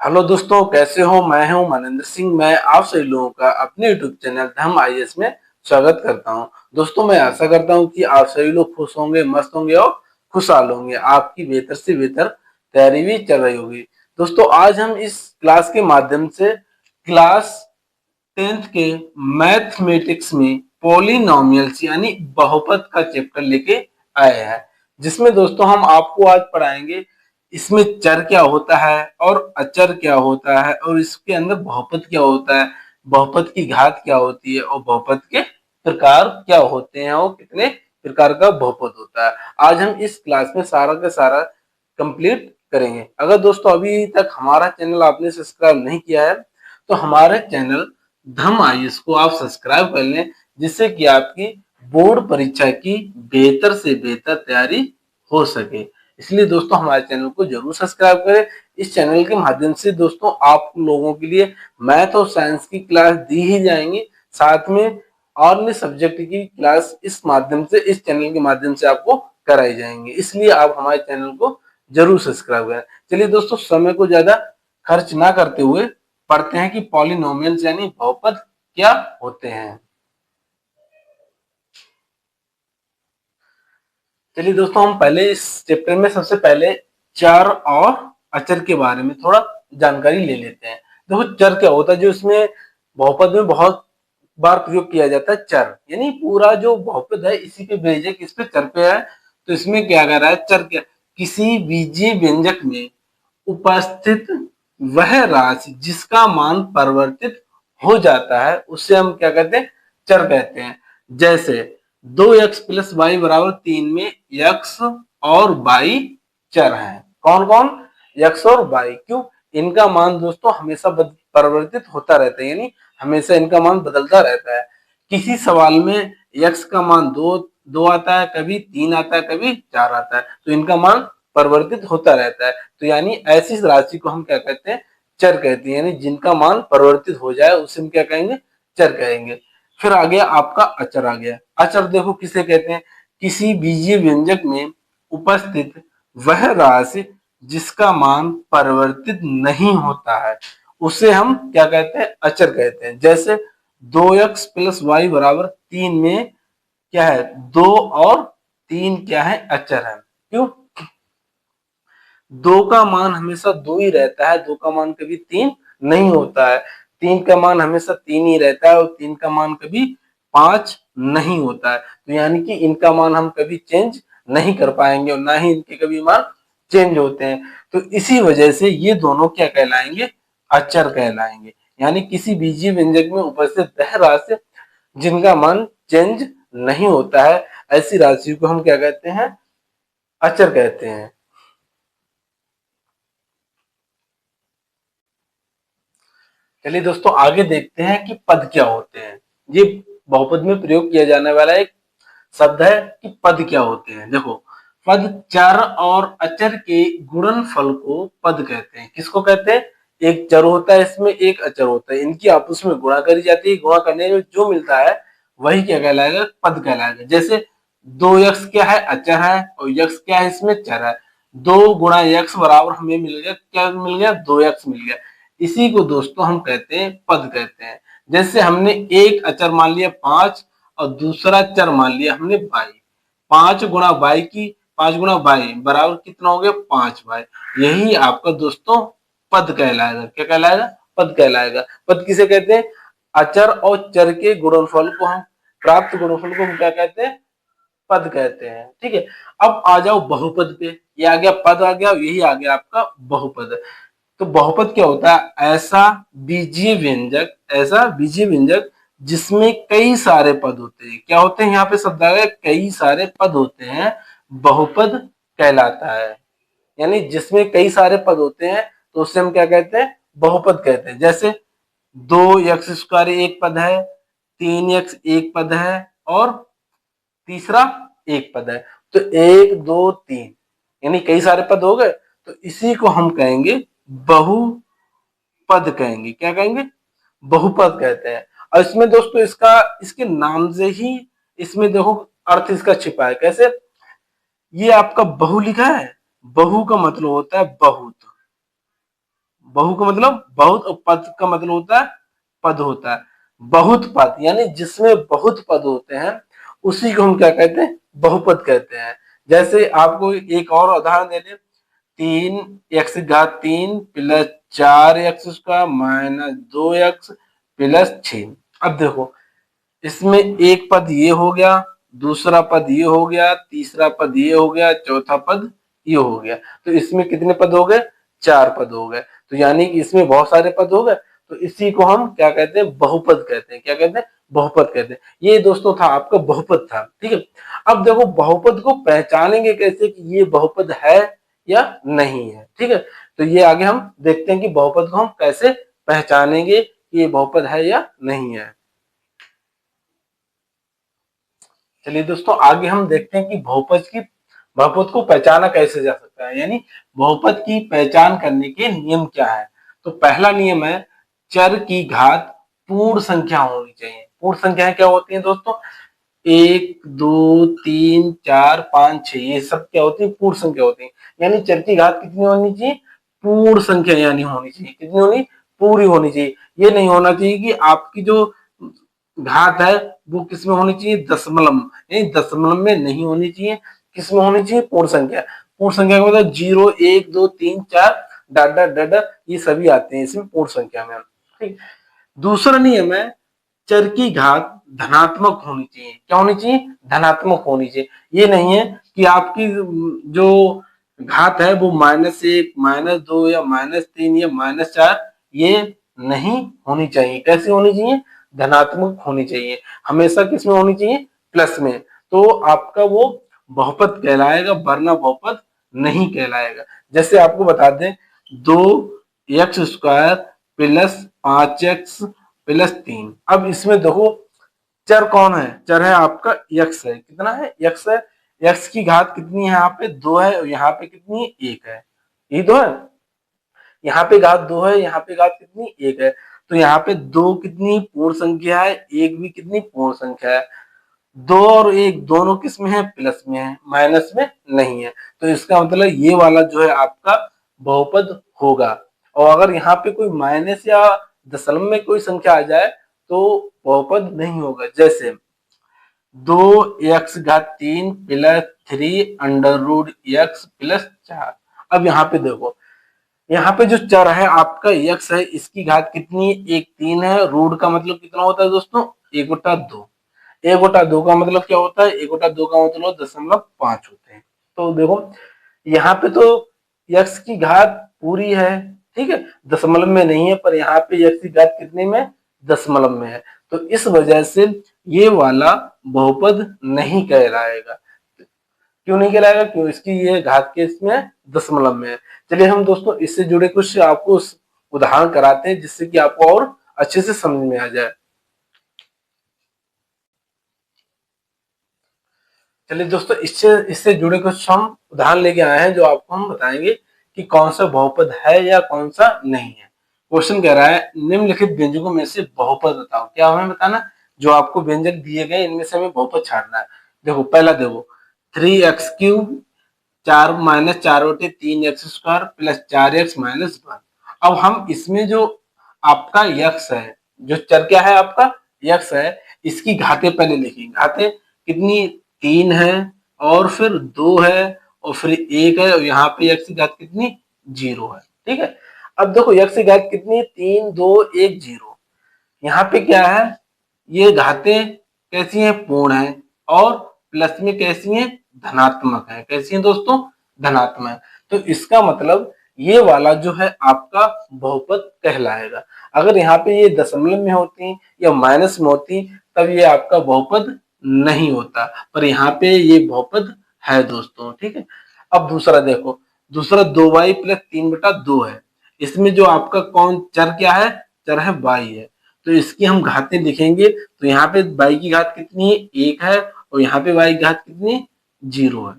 Hello दोस्तों, कैसे हो। मैं हूं मनिंदर सिंह। मैं आप सभी लोगों का अपने यूट्यूब चैनल धम आईएएस में स्वागत करता हूं। दोस्तों, मैं आशा करता हूं कि आप सभी लोग खुश होंगे, मस्त होंगे और खुशहाल होंगे। आपकी बेहतर से बेहतर तैयारी भी चल रही होगी। दोस्तों, आज हम इस क्लास के माध्यम से क्लास 10th के मैथमेटिक्स में पॉलिनोमियल्स यानी बहुपद का चैप्टर लेके आए हैं, जिसमें दोस्तों हम आपको आज पढ़ाएंगे इसमें चर क्या होता है और अचर क्या होता है और इसके अंदर बहुपद क्या होता है, बहुपद की घात क्या होती है और बहुपद के प्रकार क्या होते हैं और कितने प्रकार का बहुपद होता है। आज हम इस क्लास में सारा का सारा कंप्लीट करेंगे। अगर दोस्तों अभी तक हमारा चैनल आपने सब्सक्राइब नहीं किया है तो हमारे चैनल धम आयुष को आप सब्सक्राइब कर लें, जिससे कि आपकी बोर्ड परीक्षा की बेहतर से बेहतर तैयारी हो सके। इसलिए दोस्तों हमारे चैनल को जरूर सब्सक्राइब करें। इस चैनल के माध्यम से दोस्तों आप लोगों के लिए मैथ और साइंस की क्लास दी ही जाएंगी, साथ में और अन्य सब्जेक्ट की क्लास इस माध्यम से, इस चैनल के माध्यम से आपको कराई जाएंगी। इसलिए आप हमारे चैनल को जरूर सब्सक्राइब करें। चलिए दोस्तों, समय को ज्यादा खर्च ना करते हुए पढ़ते हैं कि पॉलिनोमियल्स यानी बहुपद क्या होते हैं। चलिए दोस्तों, हम पहले इस चैप्टर में सबसे पहले चर और अचर के बारे में थोड़ा जानकारी ले लेते हैं। देखो, चर क्या होता है, जो इसमें बहुपद में बहुत बार प्रयोग किया जाता है। चर यानी पूरा जो बहुपद है इसी पे बेस है, किस पे, चर पे है। तो इसमें क्या कर रहा है, चर क्या, किसी बीजीय व्यंजक में उपस्थित वह राशि जिसका मान परिवर्तित हो जाता है उसे हम क्या कहते हैं, चर कहते हैं। जैसे 2x प्लस वाई बराबर 3 में x और y चर हैं। कौन कौन, x और y। क्यों, इनका मान दोस्तों हमेशा परिवर्तित होता रहता है, यानी हमेशा इनका मान बदलता रहता है। किसी सवाल में x का मान दो आता है, कभी 3 आता है, कभी 4 आता है, तो इनका मान परिवर्तित होता रहता है। तो यानी ऐसी राशि को हम क्या कहते हैं, चर कहते हैं। यानी जिनका मान परिवर्तित हो जाए उसे हम क्या कहेंगे, चर कहेंगे। फिर आ गया आपका अचर। आ गया अचर, देखो किसे कहते हैं, किसी बीजीय व्यंजक में उपस्थित वह राशि जिसका मान परिवर्तित नहीं होता है उसे हम क्या कहते हैं, अचर कहते हैं। जैसे 2x प्लस वाई बराबर 3 में क्या है, 2 और 3 क्या है, अचर है। क्यों, 2 का मान हमेशा 2 ही रहता है, 2 का मान कभी 3 नहीं होता है। 3 का मान हमेशा 3 ही रहता है और 3 का मान कभी 5 नहीं होता है। तो यानी कि इनका मान हम कभी चेंज नहीं कर पाएंगे और ना ही इनके कभी मान चेंज होते हैं। तो इसी वजह से ये दोनों क्या कहलाएंगे, अचर कहलाएंगे। यानी किसी बीजीय व्यंजक में उपस्थित वह राशि जिनका मान चेंज नहीं होता है, ऐसी राशि को हम क्या कहते हैं, अचर कहते हैं। चलिए दोस्तों, आगे देखते हैं कि पद क्या होते हैं। ये बहुपद में प्रयोग किया जाने वाला एक शब्द है कि पद क्या होते हैं। देखो, पद चर और अचर के गुणनफल को पद कहते हैं। किसको कहते हैं, एक चर होता है, इसमें एक अचर होता है, इनकी आपस में गुणा करी जाती है। गुणा करने में जो मिलता है वही क्या कहलाएगा, पद कहलाएगा। जैसे 2x क्या है, अचर है, और x क्या है, इसमें चर है। 2 गुणा x बराबर हमें मिल गया, क्या मिल गया, 2x मिल गया। इसी को दोस्तों हम कहते हैं, पद कहते हैं। जैसे हमने एक अचर मान लिया 5 और दूसरा चर मान लिया हमने 22। 5 गुणा 22 की, 5 गुणा 22 बराबर कितना हो गया, 5y। यही आपका दोस्तों पद कहलाएगा। क्या कहलाएगा, पद कहलाएगा। पद किसे कहते हैं, अचर और चर के गुणनफल को हम, प्राप्त गुणनफल को हम क्या कहते हैं, पद कहते हैं। ठीक है, अब आ जाओ बहुपद पे। ये आ गया पद, आ गया, यही आ गया आपका बहुपद। तो बहुपद क्या होता है, ऐसा बीजीय व्यंजक, ऐसा बीजीय व्यंजक जिसमें कई सारे पद होते हैं। क्या होते हैं, यहाँ पे शब्द आ गया, कई सारे पद होते हैं, बहुपद कहलाता है। यानी जिसमें कई सारे पद होते हैं तो उससे हम क्या कहते हैं, बहुपद कहते हैं। जैसे 2x² एक पद है, 3x एक पद है और तीसरा एक पद है। तो 1 2 3 यानी कई सारे पद हो गए, तो इसी को हम कहेंगे बहुपद कहेंगे। क्या कहेंगे, बहुपद कहते हैं। और इसमें दोस्तों इसका, इसके नाम से ही इसमें देखो अर्थ इसका छिपा है। कैसे, ये आपका बहु लिखा है, बहु का मतलब होता है बहुत, बहु का मतलब बहुत, और पद का मतलब होता है पद होता है। बहुत पद यानी जिसमें बहुत पद होते हैं उसी को हम क्या कहते हैं, बहुपद कहते हैं। जैसे आपको एक और उदाहरण दे दें, 3 x की घात 3 plus 4 x² minus 2 x plus 6। अब देखो इसमें एक पद ये हो गया, दूसरा पद ये हो गया, तीसरा पद ये हो गया, चौथा पद ये हो गया। तो इसमें कितने पद हो गए, 4 पद हो गए। तो यानी कि इसमें बहुत सारे पद हो गए, तो इसी को हम क्या कहते हैं, बहुपद कहते हैं। क्या कहते हैं, बहुपद कहते हैं। ये दोस्तों था आपका बहुपद था, ठीक है। अब देखो बहुपद को पहचानेंगे कैसे कि ये बहुपद है या नहीं है, ठीक है। तो ये आगे हम देखते हैं कि बहुपद को हम कैसे पहचानेंगे कि ये बहुपद है या नहीं है। चलिए दोस्तों आगे हम देखते हैं कि बहुपद को पहचाना कैसे जा सकता है, यानी बहुपद की पहचान करने के नियम क्या है। तो पहला नियम है, चर की घात पूर्ण संख्या होनी चाहिए। पूर्ण संख्याएं क्या होती हैं दोस्तों, 1 2 3 4 5 6, ये सब क्या होती है, पूर्ण संख्या होती है। यानी चर की घात कितनी होनी चाहिए, पूर्ण संख्या यानी होनी चाहिए। कितनी होनी, पूरी होनी चाहिए। ये नहीं होना चाहिए कि आपकी जो घात है वो किसमें होनी चाहिए, दशमलव, यानी दशमलव में नहीं होनी चाहिए। किसमें होनी चाहिए, पूर्ण संख्या। पूर्ण संख्या का मतलब 0 1 2 3 4 डॉट डॉट डॉट डॉट, ये सभी आते हैं इसमें पूर्ण संख्या में, ठीक। दूसरा नियम है, चर की घात धनात्मक होनी चाहिए। क्या होनी चाहिए, धनात्मक होनी चाहिए। ये नहीं है कि आपकी जो घात है वो -1 -2 या -3 या -4, ये नहीं होनी चाहिए। कैसी होनी चाहिए, धनात्मक होनी चाहिए। हमेशा किसमें होनी चाहिए, प्लस में। तो आपका वो बहुपद कहलाएगा, वरना बहुपद नहीं कहलाएगा। जैसे आपको बता दें, 2 x² प्लस 5x प्लस 3। अब इसमें देखो चर कौन है, चर है आपका x है। कितना है, x है। x की घात कितनी है, यहाँ पे 2 है, और यहाँ पे कितनी है, 1 है। ये 2 है, यहाँ पे घात 2 है, यहाँ पे घात कितनी, 1 है। तो यहाँ पे 2 कितनी पूर्ण संख्या है, 1 भी कितनी पूर्ण संख्या है। 2 और 1 दोनों किस में है, प्लस में है, माइनस में नहीं है। तो इसका मतलब ये वाला जो है आपका बहुपद होगा। और अगर यहाँ पे कोई माइनस या दशमलव में कोई संख्या आ जाए तो बहुपद नहीं होगा। जैसे 2 x घात 3 प्लस 3 √x प्लस 4। अब यहाँ पे देखो, यहाँ पे जो चर है आपका x है, इसकी घात कितनी, 1 3 है। रूट का मतलब कितना होता है दोस्तों, 1/2। 1/2 का मतलब क्या होता है, 1/2 का मतलब 0.5 होते हैं। तो देखो यहाँ पे तो x की घात पूरी है, ठीक है, दशमलव में नहीं है, पर यहाँ पे x की घात कितने में, दशमलव में है। तो इस वजह से ये वाला बहुपद नहीं कहलाएगा। क्यों नहीं कहलाएगा, क्यों, इसकी ये घात के इसमें दशमलव में है। चलिए हम दोस्तों इससे जुड़े कुछ आपको उदाहरण कराते हैं, जिससे कि आपको और अच्छे से समझ में आ जाए। चलिए दोस्तों इससे इससे जुड़े कुछ हम उदाहरण लेके आए हैं, जो आपको हम बताएंगे कि कौन सा बहुपद है या कौन सा नहीं है। क्वेश्चन कह रहा है, निम्नलिखित व्यंजकों में से बहुपद बताओ। क्या हमें बताना, जो आपको व्यंजक दिए गए इनमें से हमें बहुपद छाड़ना है। देखो पहला देखो, 3x³ 4 - 4/3 x² plus 4x minus 1। अब हम इसमें जो आपका यक्स है, जो चर क्या है आपका यक्स है, इसकी घातें पहले लिखेंगे। घातें कितनी, 3 है, और फिर 2 है, और फिर 1 है, और यहाँ पे यक्स की घात कितनी, 0 है, ठीक है। अब देखो यक्स की घात कितनी, 3 2 1 0। यहाँ पे क्या है, ये घातें कैसी हैं, पूर्ण है, और प्लस में कैसी हैं, धनात्मक है। कैसी हैं दोस्तों, धनात्मक है। तो इसका मतलब ये वाला जो है आपका बहुपद कहलाएगा। अगर यहाँ पे ये दशमलव में होती या माइनस में होती तब ये आपका बहुपद नहीं होता, पर यहाँ पे ये बहुपद है दोस्तों, ठीक है। अब दूसरा देखो, दूसरा 2y प्लस 3/2 है। इसमें जो आपका कौन चर क्या है, चर है y है। तो इसकी हम घातें लिखेंगे, तो यहाँ पे y की घात कितनी है, 1 है, और यहाँ पे y की घात कितनी है, 0 है।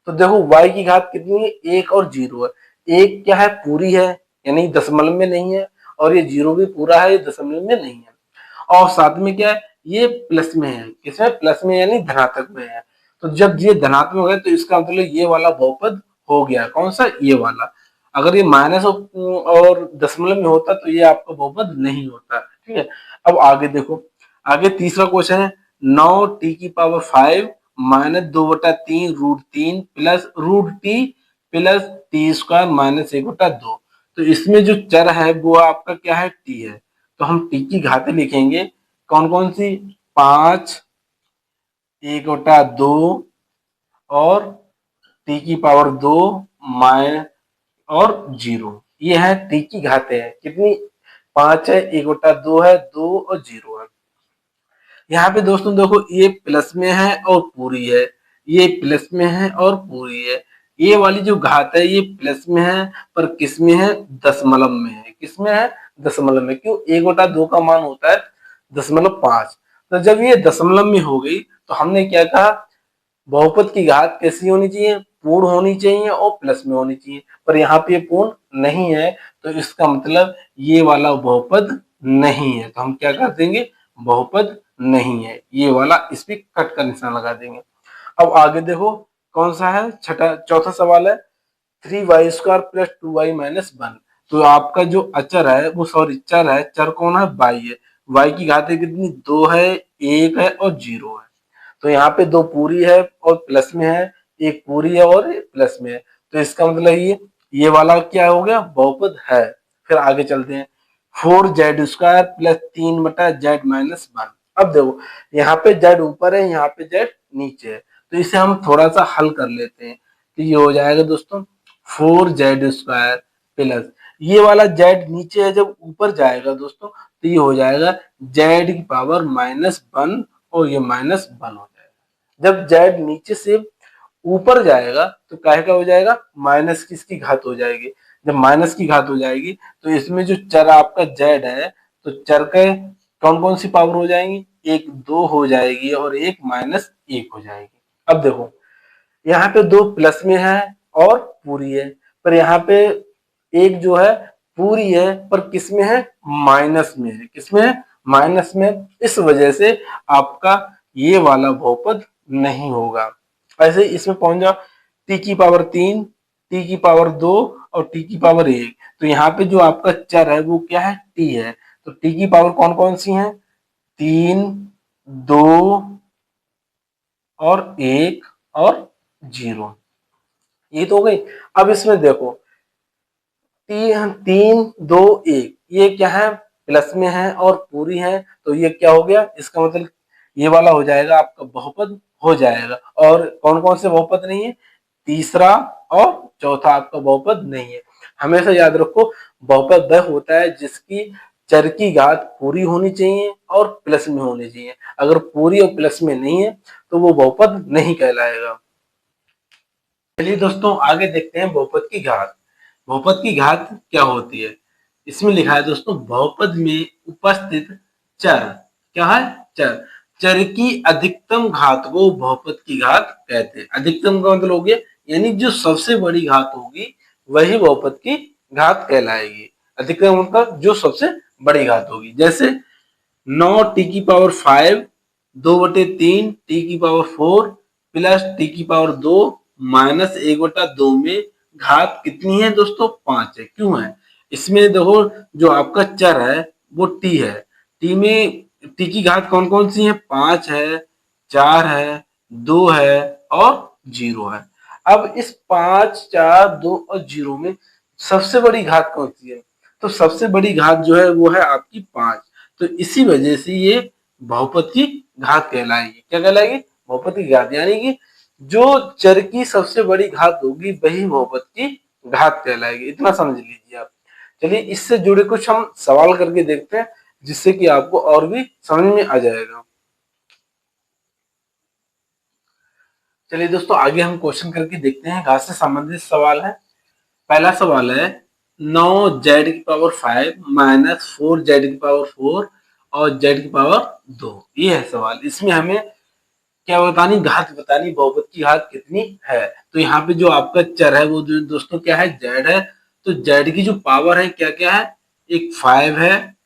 तो देखो y की घात कितनी है, 1 और 0 है। 1 क्या है, पूरी है, यानी दशमलव में नहीं है, और ये 0 भी पूरा है, ये दशमलव में नहीं है। और साथ में क्या है, ये प्लस में है। किसमें, प्लस में, यानी धनात्मक में है। तो जब ये धनात्मक है तो इसका मतलब ये वाला बहुपद हो गया। कौन सा, ये वाला। अगर ये माइनस और दशमलव में होता तो ये आपका बहुपद नहीं होता। ठीक है, अब आगे देखो, आगे तीसरा क्वेश्चन है 9t⁵ -2/3 plus √t plus t² - 1/2। तो इसमें जो चर है वो आपका क्या है, t है। तो हम t की घातें लिखेंगे कौन कौन सी, 5, 1/2 और t⁵ और 0। ये है t की घातें हैं, कितनी, 5 है, 1/2 है, 2 और 0 है। यहाँ पे दोस्तों देखो, ये प्लस में है और पूरी है, ये प्लस में है और पूरी है। ये वाली जो घात है ये प्लस में है, पर किस में है, दशमलव में है। किस में है, दशमलव में। क्यों, 1/2 का मान होता है 0.5। तो जब ये दशमलव में हो गई तो हमने क्या कहा, बहुपद की घात कैसी होनी चाहिए, पूर्ण होनी चाहिए और प्लस में होनी चाहिए। पर यहाँ पे पूर्ण नहीं है, तो इसका मतलब ये वाला बहुपद नहीं है। तो हम क्या कर देंगे, बहुपद नहीं है ये वाला, इस पे कट का निशान लगा देंगे। अब आगे देखो कौन सा है, चौथा सवाल है 3y² + 2y - 1। तो आपका जो अचर है वो, सॉरी चर है, चर कौन है, y है। y की घातें कितनी, 2 है, 1 है और 0 है। तो यहाँ पे 2 पूरी है और प्लस में है, 1 पूरी है और प्लस में है। तो इसका मतलब ये वाला क्या हो गया, बहुपद है। फिर आगे चलते हैं, 4z² + 3/z - 1। अब देखो, यहाँ पे z ऊपर है, यहाँ पे z नीचे है, तो इसे हम थोड़ा सा हल कर लेते हैं। तो ये हो जाएगा दोस्तों 4z² प्लस, ये वाला z नीचे है, जब ऊपर जाएगा दोस्तों तो ये हो जाएगा z⁻⁻1 और ये -1 हो जाएगा। जब z नीचे से ऊपर जाएगा तो काहे का हो जाएगा, माइनस किसकी घात हो जाएगी। जब माइनस की घात हो जाएगी तो इसमें जो चर आपका z है, तो चर के कौन कौन सी पावर हो जाएंगी, 1 2 हो जाएगी और 1 -1 हो जाएगी। अब देखो, यहाँ पे 2 प्लस में है और पूरी है, पर यहाँ पे एक जो है पूरी है पर किस में है, माइनस में है। किसमें है, माइनस में। इस वजह से आपका ये वाला बहुपद नहीं होगा। ऐसे इसमें पहुंच जाओ, t⁵3, t⁵2 और t⁵1। तो यहाँ पे जो आपका चर है वो क्या है, t है। तो t⁵ कौन कौन सी है, 3, 2 और 1 और 0। ये तो हो गई। अब इसमें देखो, 3 2 1, ये क्या है, प्लस में है और पूरी है, तो ये क्या हो गया, इसका मतलब ये वाला हो जाएगा आपका बहुपद हो जाएगा। और कौन कौन से बहुपद नहीं है, तीसरा और चौथा आपका बहुपद नहीं है। हमेशा याद रखो, बहुपद वह होता है जिसकी चर की घात पूरी होनी चाहिए और प्लस में होनी चाहिए। अगर पूरी और प्लस में नहीं है तो वो बहुपद नहीं कहलाएगा। चलिए दोस्तों, आगे देखते हैं बहुपद की घात। बहुपद की घात क्या होती है, इसमें लिखा है दोस्तों, बहुपद में उपस्थित चर, क्या है, चर, चर की अधिकतम घात को बहुपद की घात कहते हैं। अधिकतम का मतलब हो गया, यानी जो सबसे बड़ी घात होगी वही बहुपद की घात कहलाएगी। अधिकतम मतलब जो सबसे बड़ी घात होगी। जैसे 9t⁵5 2/3 t⁵4 प्लस t⁵2 -1/2 में घात कितनी है दोस्तों, 5 है। क्यों है, इसमें देखो जो आपका चर है वो t है। t में t की घात कौन कौन सी है, 5 है, 4 है, 2 है और 0 है। अब इस 5 4 2 और 0 में सबसे बड़ी घात कौन सी है, तो सबसे बड़ी घात जो है वो है आपकी 5। तो इसी वजह से ये बहुपद की घात कहलाएगी। क्या कहलाएगी, बहुपद की घात। यानी कि जो चर की सबसे बड़ी घात होगी वही बहुपद की घात कहलाएगी। इतना समझ लीजिए आप। चलिए इससे जुड़े कुछ हम सवाल करके देखते हैं, जिससे कि आपको और भी समझ में आ जाएगा। चलिए दोस्तों, आगे हम क्वेश्चन करके देखते हैं। घात से संबंधित सवाल है। पहला सवाल है 9z⁵5 -4z⁴ और z⁴ 2। ये है सवाल। इसमें हमें क्या बतानी, घात बतानी, बहुपद की घात कितनी है। तो यहाँ पे जो आपका चर है वो जो दोस्तों क्या है, z है। तो z की जो पावर है क्या क्या है, एक 5 है,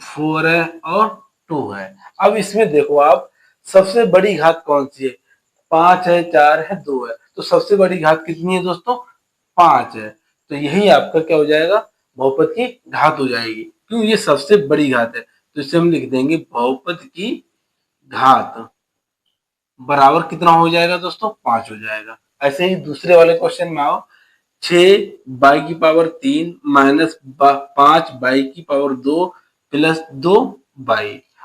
4 है और 2 है। अब इसमें देखो आप, सबसे बड़ी घात कौन सी है, 5 है, 4 है, 2 है। तो सबसे बड़ी घात कितनी है दोस्तों, 5 है। तो यही आपका क्या हो जाएगा, बहुपद की घात हो जाएगी, क्यों, ये सबसे बड़ी घात है। तो इसे हम लिख देंगे बहुपद की घात बराबर कितना हो जाएगा दोस्तों, 5 हो जाएगा। ऐसे ही दूसरे वाले क्वेश्चन में आओ, 6/3 माइनस 5/2 प्लस 2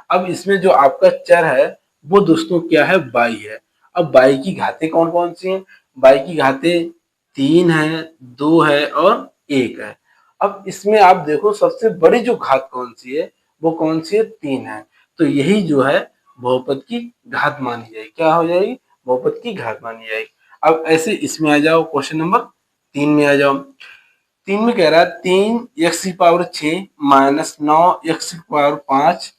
अब इसमें जो आपका चर है वो दोस्तों क्या है, बाई है। अब बाई की घातें कौन कौन सी हैं, बाई की घातें 3 है, 2 है और 1 है। अब इसमें आप देखो सबसे बड़ी जो घात कौन सी है, वो कौन सी है, 3 है। तो यही जो है बहुपद की घात मानी जाएगी, क्या हो जाएगी, बहुपद की घात मानी जाएगी। अब ऐसे इसमें आ जाओ, क्वेश्चन नंबर 3 में आ जाओ। 3 में कह रहा है 3x6 minus 9x5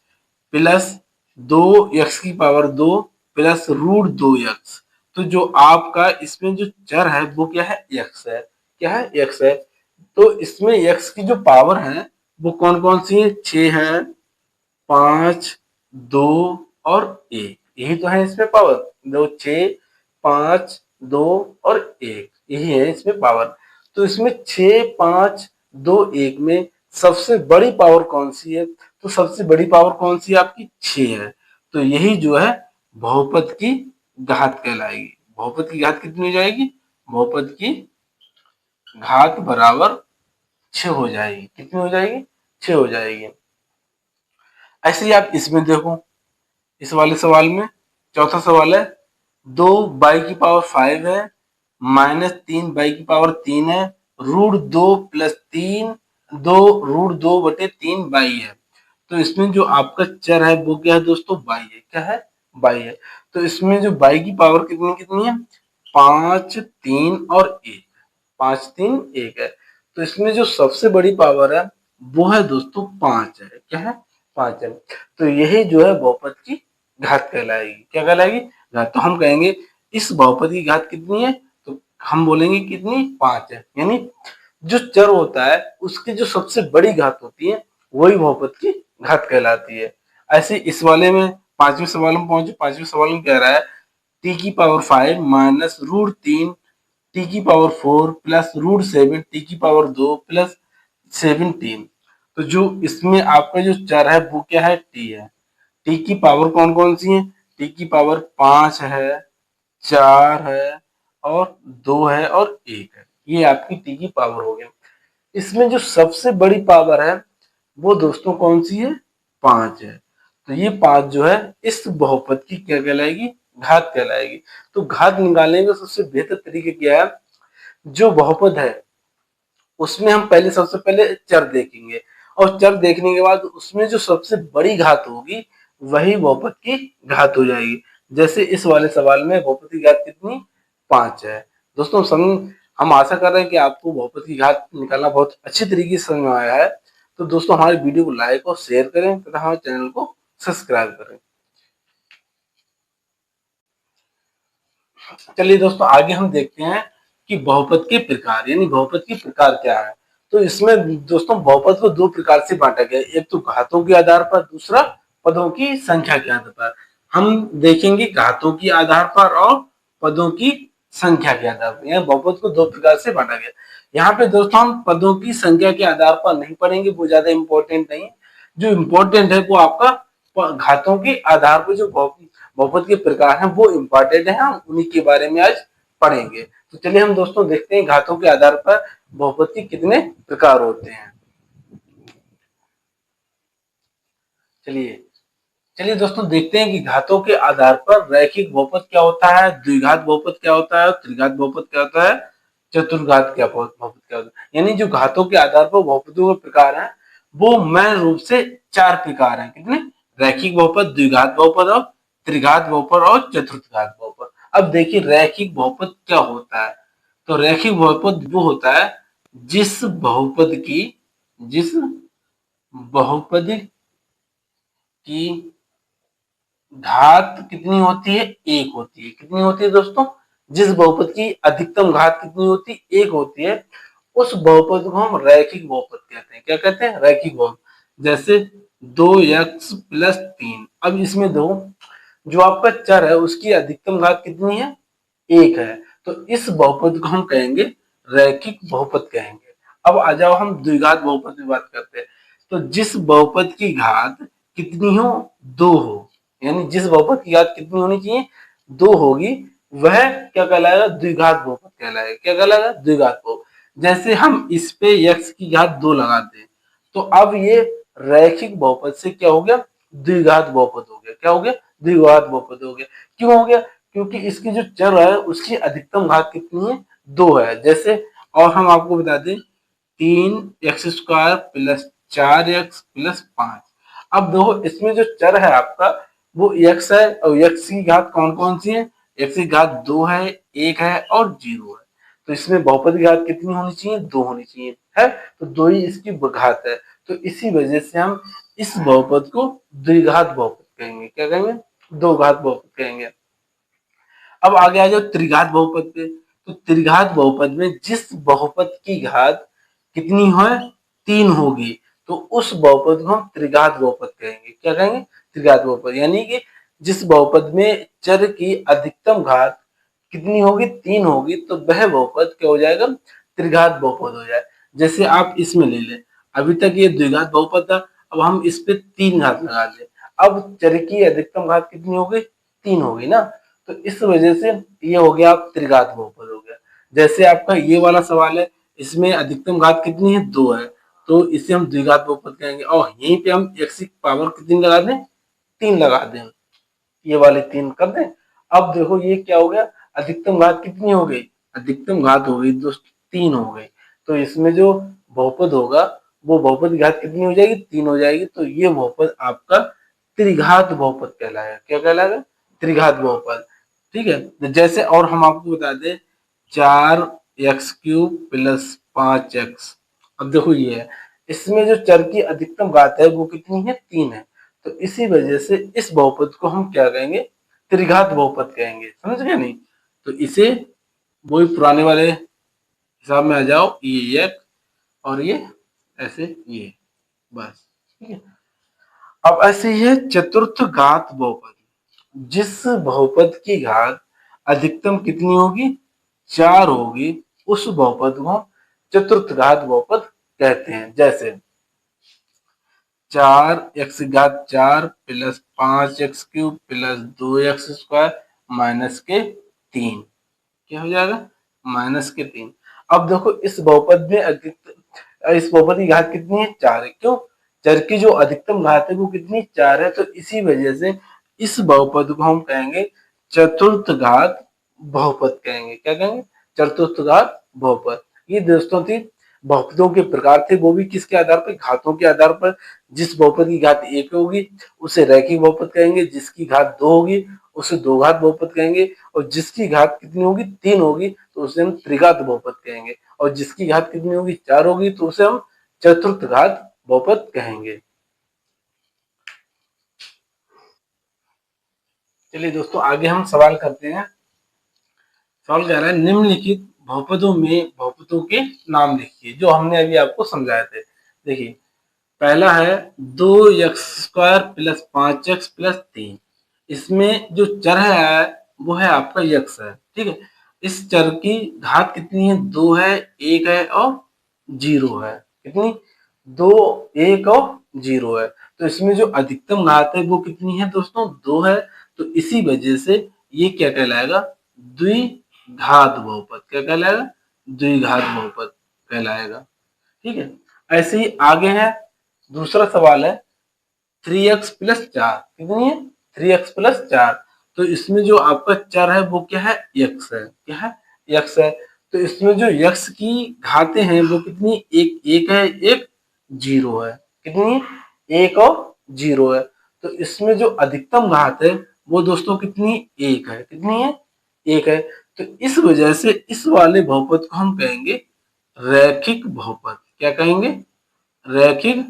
plus 2x2 plus √2x। तो जो आपका इसमें जो चर है वो क्या है, x है, क्या है, x है। तो इसमें x की जो पावर है वो कौन कौन सी है, 6 है, 5, 2 और 1, यही तो है इसमें पावर। दो, 6, 5, 2 और 1, यही है इसमें पावर। तो इसमें 6, 5, 2, 1 में सबसे बड़ी पावर कौन सी है, तो सबसे बड़ी पावर कौन सी है आपकी, 6 है। तो यही जो है बहुपद की घात कहलाएगी। बहुपद की घात कितनी हो जाएगी, बहुपद की घात बराबर 6 हो जाएगी, कितनी हो जाएगी, 6 हो जाएगी। ऐसे ही आप इसमें देखो, इस वाले सवाल में चौथा सवाल है, 2/5 है, माइनस 3/3 है, √2 प्लस 3, 2√2/3 है। तो इसमें जो आपका चर है वो क्या है दोस्तों, बाई है, क्या है, बाई है। तो इसमें जो बाई की पावर कितनी कितनी है, 5, 3 और 1, 5, 3, 1 है। तो इसमें जो सबसे बड़ी पावर है वो है दोस्तों 5 है, क्या है, 5 है। तो यही जो है बहुपद की घात कहलाएगी, क्या कहलाएगी, घात। तो हम कहेंगे इस बहुपद की घात कितनी है, तो हम बोलेंगे कितनी, 5 है। यानी जो चर होता है उसकी जो सबसे बड़ी घात होती है वही बहुपद की घात कहलाती है। ऐसे इस वाले में पांचवें सवाल में पहुंचे, पांचवें सवाल में कह रहा है t⁵ minus √3 t⁴ plus √7 t⁵ plus 17। तो जो इसमें आपका जो चर है वो क्या है, t है। t की पावर कौन कौन सी है, t की पावर 5 है, 4 है और 2 है और 1 है, ये आपकी t की पावर हो गया। इसमें जो सबसे बड़ी पावर है वो दोस्तों कौन सी है, 5 है। तो ये 5 जो है इस बहुपद की क्या कहलाएगी, घात कहलाएगी। तो घात निकालने का सबसे बेहतर तरीका क्या है, जो बहुपद है उसमें हम पहले सबसे पहले चर देखेंगे, और चर देखने के बाद उसमें जो सबसे बड़ी घात होगी वही बहुपद की घात हो जाएगी। जैसे इस वाले सवाल में बहुपद की घात कितनी, 5 है। दोस्तों हम आशा कर रहे हैं कि आपको बहुपद की घात निकालना बहुत अच्छी तरीके से समझ में आया है। तो दोस्तों हमारे वीडियो को लाइक और शेयर करें तथा हमारे चैनल को सब्सक्राइब करें। चलिए दोस्तों आगे हम देखते हैं कि बहुपद के प्रकार, यानी बहुपद के प्रकार क्या है। तो इसमें दोस्तों बहुपद को दो प्रकार से बांटा गया, एक तो घातों के आधार पर, दूसरा पदों की संख्या के आधार पर। हम देखेंगे घातों के आधार पर और पदों की संख्या के आधार पर, यह बहुपद को दो प्रकार से बांटा गया। यहाँ पे दोस्तों हम पदों की संख्या के आधार पर नहीं पढ़ेंगे, वो ज्यादा इंपॉर्टेंट नहीं। जो इम्पोर्टेंट है वो आपका घातों के आधार पर जो बहुपद के प्रकार हैं वो इम्पोर्टेंट है, हम उन्हीं के बारे में आज पढ़ेंगे। तो चलिए हम दोस्तों देखते हैं घातों के आधार पर बहुपद के कितने प्रकार होते हैं। चलिए चलिए दोस्तों देखते हैं कि घातों के आधार पर रैखिक बहुपद क्या होता है, द्विघात बहुपद क्या होता है, त्रिघात बहुपद क्या होता है, चतुर्घात क्या बहुपद क्या होता है। यानी जो घातों के आधार पर बहुपदों के प्रकार हैं वो मैं रूप से 4 प्रकार हैं, कितने, रैखिक बहुपद, द्विघात बहुपद और त्रिघात बहुपद और चतुर्थघात बहुपद। अब देखिए रैखिक बहुपद क्या होता है, तो रैखिक बहुपद वो होता है जिस बहुपद की घात कितनी होती है, एक होती है। कितनी होती है दोस्तों, जिस बहुपद की अधिकतम घात कितनी होती है, एक होती है, उस बहुपद को हम रैखिक बहुपद कहते हैं। क्या कहते हैं, रैखिक बहुपद। जैसे 2x+3। अब इसमें दो जो आपका चर है उसकी अधिकतम घात कितनी है, एक है। तो इस बहुपद को हम कहेंगे रैखिक बहुपद कहेंगे। अब आ जाओ हम द्विघात बहुपद की बात करते हैं। तो जिस बहुपद की घात कितनी हो, दो हो, यानी जिस बहुपद की घात कितनी होनी चाहिए, दो होगी, वह क्या कहलाएगा, द्विघात बहुपद कहलाएगा। क्या कहलाएगा, द्विघात बहुपद। जैसे हम इस पे x की घात दो लगा दें, तो अब ये रैखिक बहुपद से क्या हो गया, द्विघात बहुपद हो गया। क्या हो गया, द्विघात बहुपद हो गया। क्यों हो गया, क्योंकि इसकी जो चर है उसकी अधिकतम घात कितनी है, दो है। जैसे और हम आपको बता दें, 3x² प्लस 4x प्लस 5। अब देखो इसमें जो चर है आपका वो x है, और x की घात कौन कौन सी है, x की घात दो है, एक है और जीरो है। तो इसमें बहुपद की घात कितनी होनी चाहिए, दो होनी चाहिए, है। तो दो ही इसकी घात है। तो इसी वजह से हम इस बहुपद को द्विघात बहुपद कहेंगे। क्या कहेंगे, दो घात बहुपद कहेंगे। अब आगे आ जाओ त्रिघात बहुपद पे। तो त्रिघात बहुपद में जिस बहुपद की घात कितनी है, तीन होगी, तो उस बहुपद को हम त्रिघात बहुपद कहेंगे। क्या कहेंगे, त्रिघात बहुपद। यानी कि जिस बहुपद में चर की अधिकतम घात कितनी होगी, तीन होगी, तो वह बहुपद क्या हो जाएगा, त्रिघात बहुपद हो जाए। जैसे आप इसमें ले लें, अभी तक ये द्विघात बहुपद था, अब हम इस पे तीन घात लगा दें, अब चर की अधिकतम घात कितनी हो गई, तीन होगी ना। तो इस वजह से ये हो गया आप त्रिघात बहुपद हो गया। जैसे आपका ये वाला सवाल है, इसमें अधिकतम घात कितनी है, दो है, तो इसे हम द्विघात बहुपद कहेंगे। और यहीं पे हम x की पावर कितनी लगा दें, तीन लगा दें, ये वाले तीन कर दें। अब देखो ये क्या हो गया, अधिकतम घात कितनी हो गई, अधिकतम घात हो गई दोस्तों तीन हो गई। तो इसमें जो बहुपद होगा वो बहुपद की घात कितनी हो जाएगी, तीन हो जाएगी। तो ये बहुपद आपका त्रिघात बहुपद कहलाएगा। क्या कहलाएगा, त्रिघात बहुपद। ठीक है। तो जैसे और हम आपको बता दें, 4x³ प्लस 5x। अब देखो ये है, इसमें जो चर की अधिकतम घात है वो कितनी है, तीन है। तो इसी वजह से इस बहुपद को हम क्या कहेंगे, त्रिघात बहुपद कहेंगे। समझ गए नहीं। तो इसे वही पुराने वाले हिसाब में आ जाओ, ये एक और ये ऐसे, ये बस। ठीक है। अब ऐसे ही है चतुर्थ घात बहुपद। जिस बहुपद की घात अधिकतम कितनी होगी, चार होगी, उस बहुपद को हम चतुर्थ घात बहुपद कहते हैं। जैसे 4x⁴ plus 5x³ plus 2x² minus के तीन। क्या हो जाएगा, माइनस के तीन। अब देखो इस बहुपद में इस बहुपद की घात कितनी है, चार है। क्यों, चर की जो अधिकतम घात है वो कितनी, चार है। तो इसी वजह से इस बहुपद को हम कहेंगे चतुर्थ घात बहुपद कहेंगे। क्या कहेंगे, चतुर्थ घात बहुपद। ये दोस्तों थी बहुपदों के प्रकार थे, वो भी किसके आधार पर, घातों के आधार पर। जिस बहुपद की घात एक होगी उसे रैखिक बहुपद कहेंगे, जिसकी घात दो होगी उसे दो घात बहुपद कहेंगे, और जिसकी घात कितनी होगी, तीन होगी, तो उसे हम त्रिघात बहुपद कहेंगे, और जिसकी घात कितनी होगी, चार होगी, तो उसे हम चतुर्थ घात बहुपद कहेंगे। चलिए दोस्तों आगे हम सवाल करते हैं। सवाल कह रहा है, निम्नलिखित बहुपदों में बहुपदों के नाम लिखिए, जो हमने अभी आपको समझाए थे। देखिए पहला है 2x² प्लस 5x प्लस 3। इसमें जो चर है वो है आपका यक्स है। ठीक है। इस चर की घात कितनी है, दो है, एक है और जीरो है। कितनी, दो, एक और जीरो है। तो इसमें जो अधिकतम घात है वो कितनी है दोस्तों, दो है। तो इसी वजह से ये क्या कहलाएगा, द्विघात बहुपद। क्या कहलाएगा, द्विघात बहुपद कहलाएगा। ठीक है। ऐसे ही आगे है, दूसरा सवाल है 3x प्लस 4। कितनी है, 3x प्लस 4। तो इसमें जो आपका चर है वो क्या है, x है। क्या है, x है। तो इसमें जो x की घातें हैं वो कितनी, एक है, एक जीरो है। कितनी, एक और जीरो है। तो इसमें जो अधिकतम घात है वो दोस्तों कितनी, एक है। कितनी है, एक है। तो इस वजह से इस वाले बहुपद को हम कहेंगे रैखिक बहुपद। क्या कहेंगे, रैखिक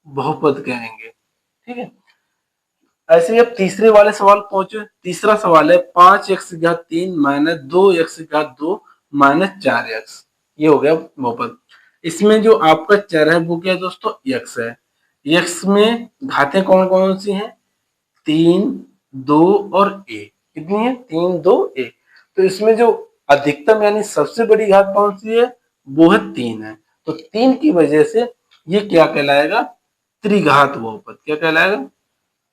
बहुपद कहेंगे। ठीक है। ऐसे ही अब तीसरे वाले सवाल पहुंचे। तीसरा सवाल है 5x⁴ minus 2x⁴ minus 4x। ये हो गया बहुपद। इसमें जो आपका चर है वो क्या है दोस्तों, x है। x में घातें कौन कौन सी हैं, तीन, दो और एक। कितनी है, तीन, दो, एक। तो इसमें जो अधिकतम यानी सबसे बड़ी घात कौन सी है, वो है तीन है। तो 3 की वजह से ये क्या कहलाएगा, त्रिघात बहुपद। क्या कहलाएगा,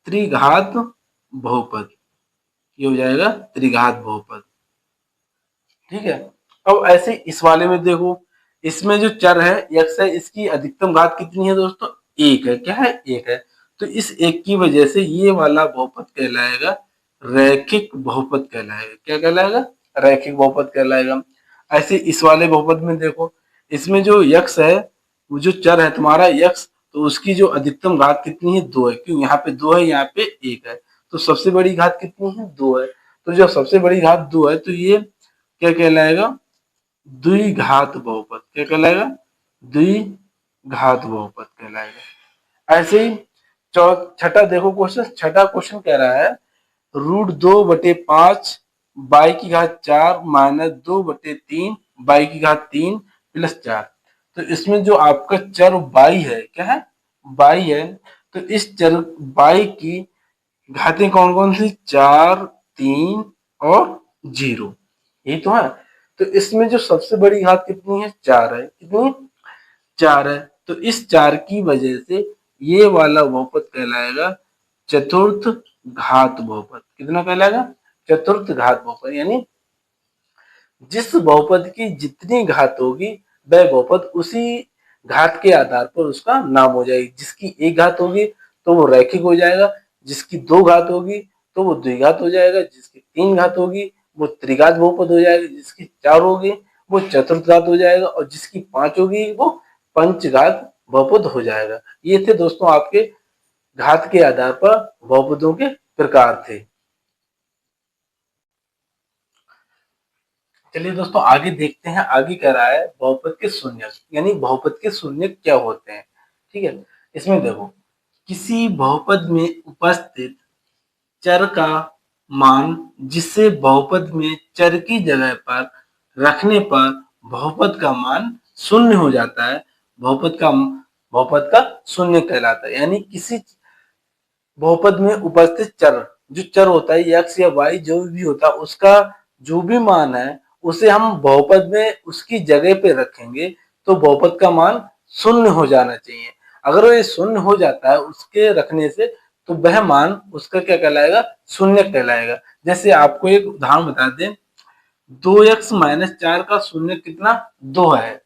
त्रिघात बहुपद। ये हो जाएगा त्रिघात बहुपद। ठीक है। अब ऐसे इस वाले में देखो, इसमें जो चर है x है, इसकी अधिकतम घात कितनी है दोस्तों, एक है। क्या है, एक है। तो इस एक की वजह से ये वाला बहुपद कहलाएगा रैखिक बहुपद कहलाएगा। क्या कहलाएगा, रैखिक बहुपद कहलाएगा। ऐसे इस वाले बहुपद में देखो, इसमें जो x है, वो जो चर है तुम्हारा x, तो उसकी जो अधिकतम घात कितनी है, दो है। क्यों, यहाँ पे दो है, यहाँ पे एक है, तो सबसे बड़ी घात कितनी है, दो है। तो जब सबसे बड़ी घात दो है, तो ये क्या कहलाएगा, द्विघात बहुपद। क्या कहलाएगा, द्विघात बहुपद कहलाएगा। ऐसे ही छठा देखो क्वेश्चन, छठा क्वेश्चन कह रहा है √2/5 बाई की घात 4 माइनस 2/3 बाई की घात 3 प्लस 4। तो इसमें जो आपका चर बाई है, क्या है, बाई है, तो इस चर बाई की घातें कौन कौन सी, 4, 3 और 0, यही तो है। तो इसमें जो सबसे बड़ी घात कितनी है, 4 है। कितनी, 4 है। तो इस 4 की वजह से ये वाला बहुपद कहलाएगा चतुर्थ घात बहुपद। कितना कहलाएगा, चतुर्थ घात बहुपद। यानी जिस बहुपद की जितनी घात होगी, वह बहुपद उसी घात के आधार पर उसका नाम हो जाएगी। जिसकी एक घात होगी तो वो रैखिक हो जाएगा, जिसकी दो घात होगी तो वो द्विघात हो जाएगा, जिसकी तीन घात होगी वो त्रिघात बहुपद हो जाएगा, जिसकी चार होगी वो चतुर्थ घात हो जाएगा, और जिसकी पांच होगी वो पंचघात बहुपद हो जाएगा। ये थे दोस्तों आपके घात के आधार पर बहुपदों के प्रकार थे। चलिए दोस्तों आगे देखते हैं। आगे कह रहा है बहुपद के शून्यक, यानी बहुपद के शून्यक क्या होते हैं। ठीक है, इसमें देखो, किसी बहुपद में उपस्थित चर का मान जिसे बहुपद में चर की जगह पर रखने पर बहुपद का मान शून्य हो जाता है, बहुपद का शून्य कहलाता है। यानी किसी बहुपद में उपस्थित चर, जो चर होता है एक्स या वाई जो भी होता है, उसका जो भी मान है उसे हम बहुपद में उसकी जगह पे रखेंगे तो बहुपद का मान शून्य हो जाना चाहिए। अगर वो शून्य हो जाता है उसके रखने से, तो वह मान उसका क्या कहलाएगा, शून्य कहलाएगा। जैसे आपको एक उदाहरण बता दें, 2x-4 का शून्य कितना, 2 है।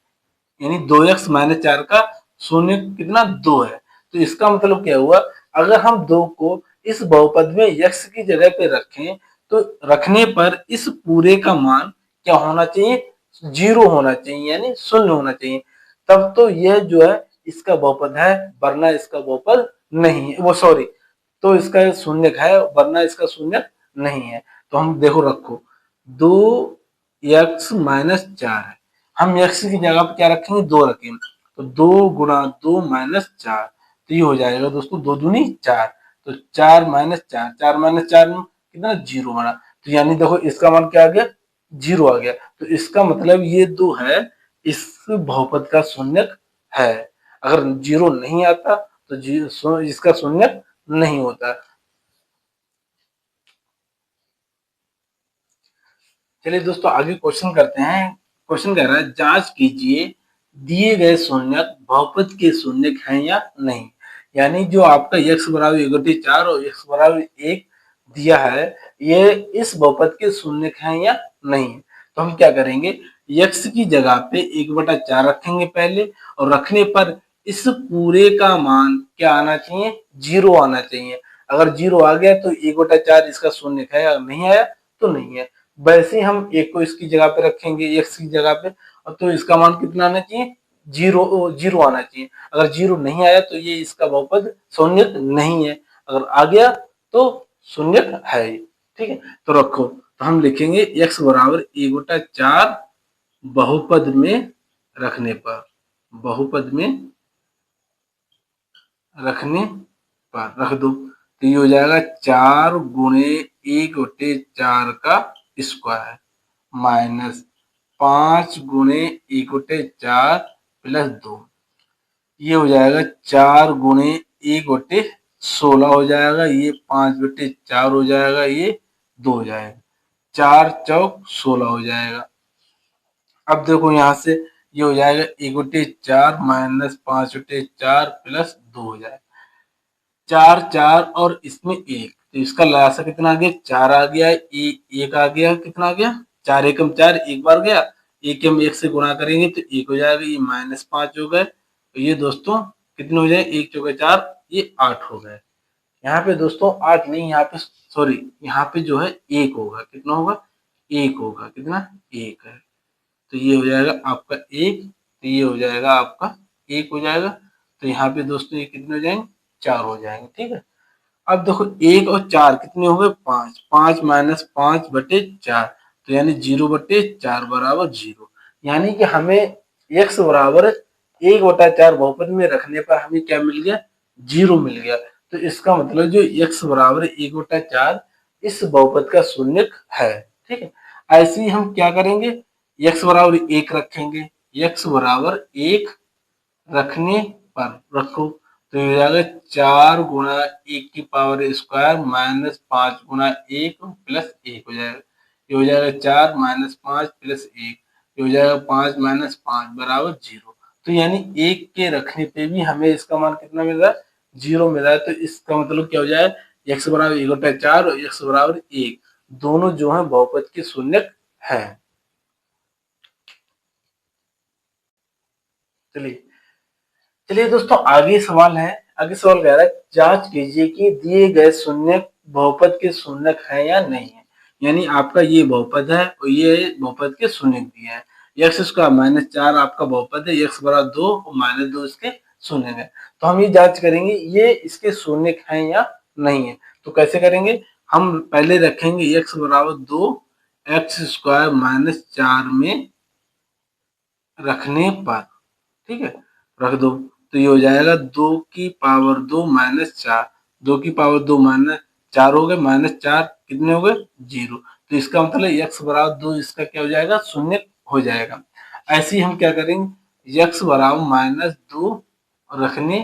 यानी 2x-4 का शून्य कितना, 2 है। तो इसका मतलब क्या हुआ, अगर हम 2 को इस बहुपद में x की जगह पे रखें तो रखने पर इस पूरे का मान क्या होना चाहिए, 0 होना चाहिए, यानी शून्य होना चाहिए। तब तो यह जो है इसका बहुपद है, वरना इसका बहुपद नहीं है, वो सॉरी, तो इसका शून्यक है वरना इसका शून्यक नहीं है। तो हम देखो रखो, 2x-4 है, हम x की जगह पे क्या रखेंगे, 2 रखेंगे, तो 2 गुणा 2 माइनस 4, तो ये हो जाएगा दोस्तों 2 दूनी 4, तो 4 माइनस 4, 4 माइनस 4 में कितना, 0 बना। तो यानी देखो इसका मान क्या आ गया, 0 आ गया। तो इसका मतलब ये 2 है इस बहुपद का शून्यक है। अगर 0 नहीं आता तो इसका शून्यक नहीं होता। चलिए दोस्तों आगे क्वेश्चन करते हैं। क्वेश्चन कह रहा है जांच कीजिए दिए गए शून्यक बहुपद के शून्यक हैं या नहीं। यानी जो आपका x बराबर 1/4 और x बराबर 1 दिया है, ये इस बहुपद के शून्यक हैं या नहीं। तो हम क्या करेंगे, x की जगह पे 1/4 रखेंगे पहले, और रखने पर इस पूरे का मान क्या आना चाहिए, 0 आना चाहिए। अगर 0 आ गया तो 1/4 इसका शून्यक है, अगर नहीं आया तो नहीं है। वैसे ही हम एक को इसकी जगह पे रखेंगे, x की जगह पे, और तो इसका मान कितना आना चाहिए, 0 आना चाहिए। अगर 0 नहीं आया तो ये इसका बहुपद शून्यक नहीं है, अगर आ गया तो शून्यक है। ठीक है, तो रखो, तो हम लिखेंगे x बराबर 1/4 बहुपद में रखने पर, बहुपद में रखने पर रख दो, तो ये हो जाएगा 4 गुणे 1/4 का स्क्वायर माइनस 5 गुणे 1/4 प्लस 2, ये हो जाएगा 4 गुणे 1/16 हो जाएगा, ये 5/4 हो जाएगा, ये 2 हो जाएगा, 4 चौक 16 हो जाएगा। अब देखो यहाँ से ये हो जाएगा 1/4 माइनस 5/4 प्लस 2 हो जाएगा 4 4 और इसमें 1, तो इसका लासा कितना आ गया 4 आ गया, एक आ गया, कितना आ गया 4 एकम 4, एक बार गया, एक हम 1 से गुणा करेंगे तो 1 हो जाएगा, ये -5 हो गए, तो ये दोस्तों कितने हो जाए 1 चौके 4, ये 8 हो गए। यहाँ पे दोस्तों 8 नहीं, यहाँ पे सॉरी, यहाँ पे जो है 1 होगा, कितना होगा 1 होगा, कितना 1 है, तो ये हो जाएगा आपका 1, तो ये हो जाएगा आपका 1 हो जाएगा, तो यहाँ पे दोस्तों ये कितने हो जाएंगे 4 हो जाएंगे, ठीक है। अब देखो 1 और 4 कितने हो गए 5, 5 माइनस 5/4, तो यानी 0/4 बराबर 0, यानी कि हमें x बराबर 1/4 बहुपद में रखने पर हमें क्या मिल गया 0 मिल गया, तो इसका मतलब जो x बराबर 1/4 इस बहुपद का शून्यक है, ठीक है। ऐसे ही हम क्या करेंगे x बराबर 1 रखेंगे, x बराबर 1 रखने पर रखो तो ये हो जाएगा 4 गुणा 1 की पावर स्क्वायर माइनस 5 गुणा 1 प्लस 1 हो जाएगा, ये हो जाएगा 4 माइनस 5 प्लस 1, ये हो जाएगा 5 माइनस 5 बराबर 0, तो यानी 1 के रखने पे भी हमें इसका मान कितना मिल रहा है 0 मिल रहा है, तो इसका मतलब क्या हो जाए x बराबर 1/4 और x बराबर 1 दोनों जो है बहुपद के शून्यक है। चलिए चलिए दोस्तों आगे सवाल है, आगे सवाल कह रहा है जांच कीजिए कि दिए गए शून्यक बहुपद के शून्यक है या नहीं है, यानी आपका ये बहुपद है और ये बहुपद के शून्यक दिए हैं, एक्स स्क्वायर -4 आपका बहुपद है, एक्स बराबर 2 और -2 इसके शून्यक है, तो हम ये जांच करेंगे ये इसके शून्यक है या नहीं है, तो कैसे करेंगे हम पहले रखेंगे एक्स बराबर 2 एक्स स्क्वायर -4 में रखने पर, ठीक है रख दो, तो ये हो जाएगा 2 की पावर 2 माइनस 4, 2 की पावर 2 माइनस 4 हो गए, -4 कितने हो गए 0, तो इसका मतलब x बराबर 2 इसका क्या हो जाएगा शून्य हो जाएगा। ऐसे ही हम क्या करेंगे x बराबर -2 रखने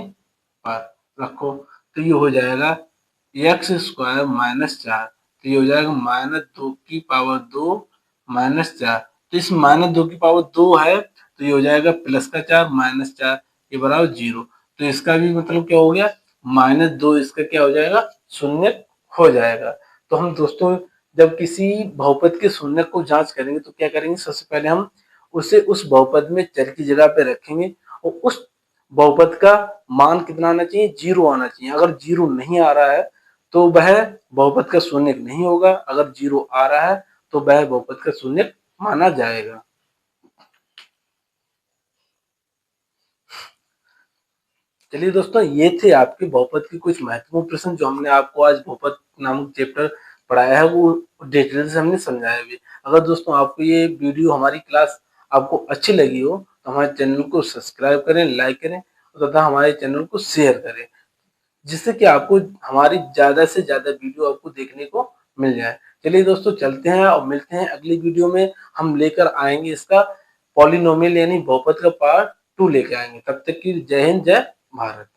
पर रखो, तो ये हो जाएगा एक्स स्क्वायर -4, तो ये हो जाएगा -2 की पावर 2 -4, तो इस -2 की पावर 2 है तो ये हो जाएगा प्लस का 4 -4 ये बराबर 0, तो इसका भी मतलब क्या हो गया -2 इसका क्या हो जाएगा शून्य हो जाएगा। तो हम दोस्तों जब किसी बहुपद के शून्य को जांच करेंगे तो क्या करेंगे सबसे पहले हम उसे उस बहुपद में चर की जगह पे रखेंगे और उस बहुपद का मान कितना आना चाहिए 0 आना चाहिए, अगर 0 नहीं आ रहा है तो वह बहुपद का शून्यक नहीं होगा, अगर 0 आ रहा है तो वह बहुपद का शून्यक माना जाएगा। चलिए दोस्तों ये थे आपके बहुपद के कुछ महत्वपूर्ण प्रश्न जो हमने आपको आज बहुपद नामक चैप्टर पढ़ाया है वो डिटेल से हमने समझाया भी। अगर दोस्तों आपको ये वीडियो हमारी क्लास आपको अच्छी लगी हो तो हमारे चैनल को सब्सक्राइब करें, लाइक करें तथा हमारे चैनल को शेयर करें, जिससे कि आपको हमारी ज्यादा से ज्यादा वीडियो आपको देखने को मिल जाए। चलिए दोस्तों चलते हैं और मिलते हैं अगली वीडियो में, हम लेकर आएंगे इसका पॉलिनोमियल यानी बहुपद का पार्ट 2 लेके आएंगे। तब तक की जय हिंद जय भारत।